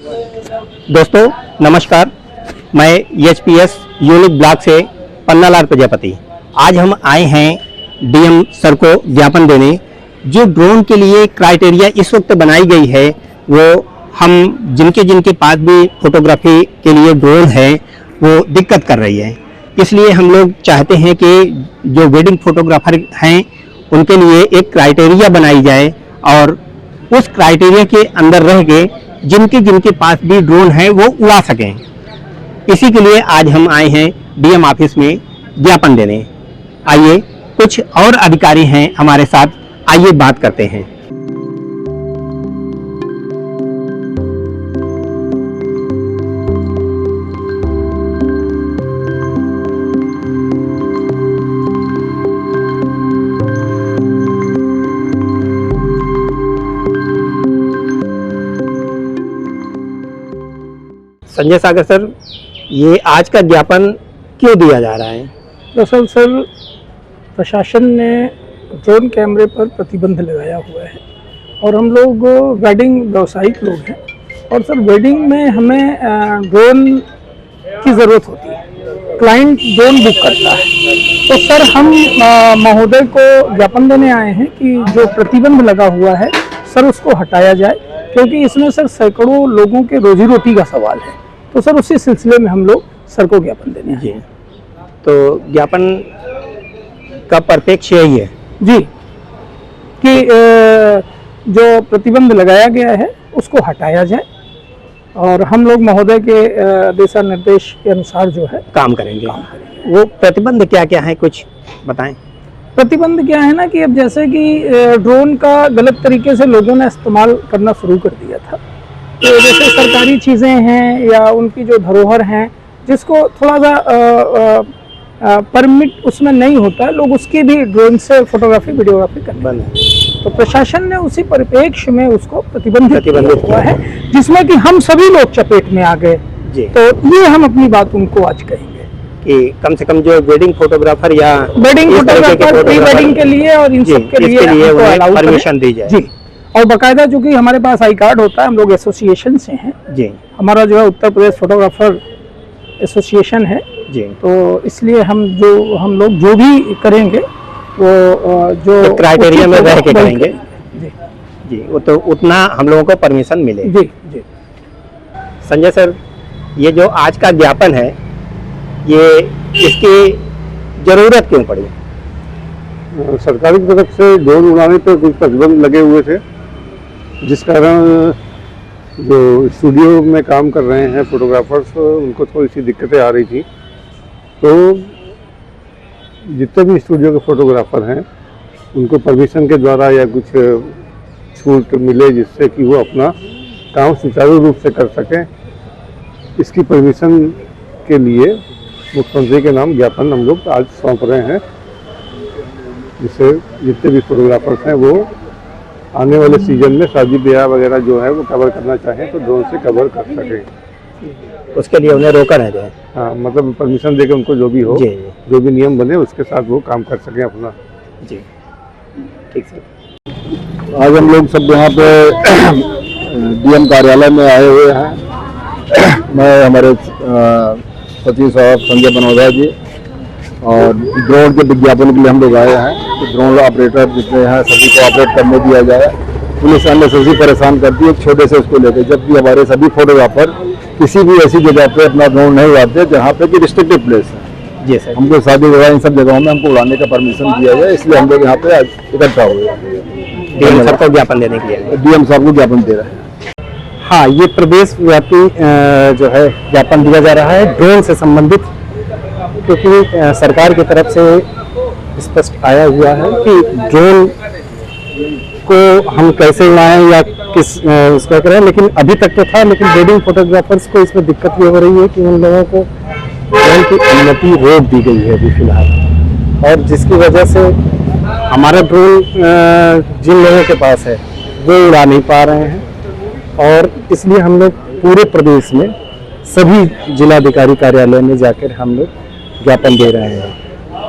दोस्तों नमस्कार, मैं EHPS यूनिक ब्लॉक से पन्नालाल प्रजापति। आज हम आए हैं डीएम सर को ज्ञापन देने। जो ड्रोन के लिए क्राइटेरिया इस वक्त बनाई गई है वो हम जिनके पास भी फोटोग्राफी के लिए ड्रोन है वो दिक्कत कर रही है। इसलिए हम लोग चाहते हैं कि जो वेडिंग फोटोग्राफर हैं उनके लिए एक क्राइटेरिया बनाई जाए और उस क्राइटेरिया के अंदर रह के जिनके पास भी ड्रोन है वो उड़ा सकें। इसी के लिए आज हम आए हैं डीएम ऑफिस में ज्ञापन देने। आइए, कुछ और अधिकारी हैं हमारे साथ, आइए बात करते हैं। संजय सागर सर, ये आज का ज्ञापन क्यों दिया जा रहा है? दरअसल सर, प्रशासन ने ड्रोन कैमरे पर प्रतिबंध लगाया हुआ है और हम लोग वेडिंग व्यवसायिक लोग हैं और सर वेडिंग में हमें ड्रोन की ज़रूरत होती है। क्लाइंट ड्रोन बुक करता है, तो सर हम महोदय को ज्ञापन देने आए हैं कि जो प्रतिबंध लगा हुआ है सर उसको हटाया जाए, क्योंकि इसमें सर सैकड़ों लोगों के रोजी रोटी का सवाल है। तो सर उसी सिलसिले में हम लोग सर को ज्ञापन देने आए हैं। तो ज्ञापन का परिप्रेक्ष्य यही है जी कि जो प्रतिबंध लगाया गया है उसको हटाया जाए और हम लोग महोदय के दिशा निर्देश के अनुसार जो है काम करेंगे। वो प्रतिबंध क्या क्या है, कुछ बताएं। प्रतिबंध क्या है ना कि अब जैसे कि ड्रोन का गलत तरीके से लोगों ने इस्तेमाल करना शुरू कर दिया था। तो जैसे सरकारी चीज़ें हैं या उनकी जो धरोहर हैं जिसको थोड़ा सा परमिट उसमें नहीं होता, लोग उसकी भी ड्रोन से फोटोग्राफी वीडियोग्राफी करते हैं। तो प्रशासन ने उसी परिप्रेक्ष्य में उसको प्रतिबंधित हुआ है, जिसमें कि हम सभी लोग चपेट में आ गए। तो ये हम अपनी बात उनको आज कहेंगे कि कम से कम जो वेडिंग फोटोग्राफर या वेडिंग फोटोग्राफर प्री वेडिंग के लिए और इन सब के लिए परमिशन दी जाए जी। और बाकायदा चूंकि हमारे पास आई कार्ड होता है, हम लोग एसोसिएशन से हैं जी। हमारा हमारा जो है उत्तर प्रदेश फोटोग्राफर एसोसिएशन है जी। तो इसलिए हम लोग जो भी करेंगे वो जो क्राइटेरिया में रह के करेंगे जी जी। वो तो उतना हम लोगों को परमिशन मिले जी जी। संजय सर, ये जो आज का ज्ञापन है ये इसकी जरूरत क्यों पड़ी? सरकारी की तरफ से ड्रोन उड़ाने पर कुछ प्रतिबंध लगे हुए थे, जिस कारण जो स्टूडियो में काम कर रहे हैं फोटोग्राफर्स उनको थोड़ी सी दिक्कतें आ रही थी। तो जितने भी स्टूडियो के फोटोग्राफर हैं उनको परमिशन के द्वारा या कुछ छूट मिले जिससे कि वो अपना काम सुचारू रूप से कर सकें, इसकी परमिशन के लिए मुख्यमंत्री के नाम ज्ञापन हम लोग आज सौंप रहे हैं, जिससे जितने भी फोटोग्राफर्स हैं वो आने वाले सीजन में शादी ब्याह वगैरह जो है वो कवर करना चाहें तो ड्रोन से कवर कर सकें। उसके लिए उन्हें रोका नहीं जाए। हाँ, मतलब परमिशन देकर उनको जो भी हो जी। जो भी नियम बने उसके साथ वो काम कर सकें अपना जी। ठीक सर। आज हम लोग सब यहाँ पे डीएम कार्यालय में आए हुए हैं। मैं हमारे सचिव साहब संजय बनोदा जी और ड्रोन के विज्ञापन के लिए हम लोग आए हैं कि ड्रोन ऑपरेटर जितने हैं सभी को ऑपरेट करने दिया जाए। पुलिस अननेसेसरी परेशान करती है छोटे से उसको लेकर, जबकि हमारे सभी फोटोग्राफर किसी भी ऐसी जगह पे अपना ड्रोन नहीं उड़ाते जहाँ पे कि रिस्ट्रिक्टेड प्लेस है। जी सर। हमको शादी विवाह इन सब जगहों में हमको उड़ाने का परमिशन दिया जाए, इसलिए हम लोग यहाँ पे आज इकट्ठा हुए डीएम साहब को ज्ञापन देने के लिए। डीएम साहब को ज्ञापन दे रहे हैं। हाँ, ये प्रदेश व्यापी जो है ज्ञापन दिया जा रहा है ड्रोन से संबंधित, क्योंकि सरकार की तरफ से स्पष्ट आया हुआ है कि ड्रोन को हम कैसे उड़ाएं या किस उसका करें, लेकिन अभी तक तो था, लेकिन वेडिंग फोटोग्राफर्स को इसमें दिक्कत ये हो रही है कि उन लोगों को ड्रोन की अनुमति रोक दी गई है अभी फिलहाल, और जिसकी वजह से हमारा ड्रोन जिन लोगों के पास है वो उड़ा नहीं पा रहे हैं। और इसलिए हम लोग पूरे प्रदेश में सभी जिलाधिकारी कार्यालय में जाकर हम लोग ज्ञापन दे रहे हैं।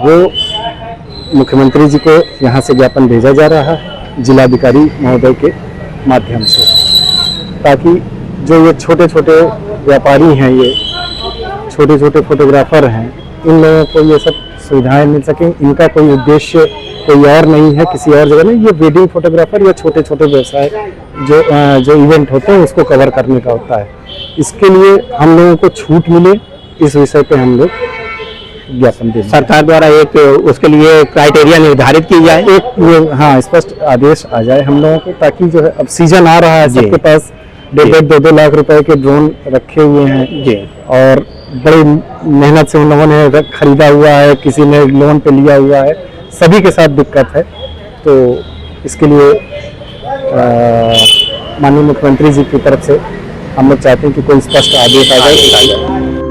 वो मुख्यमंत्री जी को यहाँ से ज्ञापन भेजा जा रहा है जिलाधिकारी महोदय के माध्यम से, ताकि जो ये छोटे छोटे व्यापारी हैं, ये छोटे छोटे फोटोग्राफर हैं, इन लोगों को ये सब सुविधाएं मिल सकें। इनका कोई उद्देश्य कोई और नहीं है, किसी और जगह नहीं। ये वेडिंग फोटोग्राफर या छोटे छोटे व्यवसाय जो इवेंट होते हैं उसको कवर करने का होता है। इसके लिए हम लोगों को छूट मिले, इस विषय पे हम लोग ज्ञापन दें। सरकार द्वारा एक उसके लिए क्राइटेरिया निर्धारित की जाए, एक हाँ स्पष्ट आदेश आ जाए हम लोगों को, ताकि जो है अब सीजन आ रहा है, सबके पास 1.5-2 लाख रुपए के ड्रोन रखे हुए हैं जी, और बड़ी मेहनत से उन लोगों ने खरीदा हुआ है, किसी ने लोन पे लिया हुआ है, सभी के साथ दिक्कत है। तो इसके लिए माननीय मुख्यमंत्री जी की तरफ से हम लोग चाहते हैं कि कोई स्पष्ट आदेश आ जाए।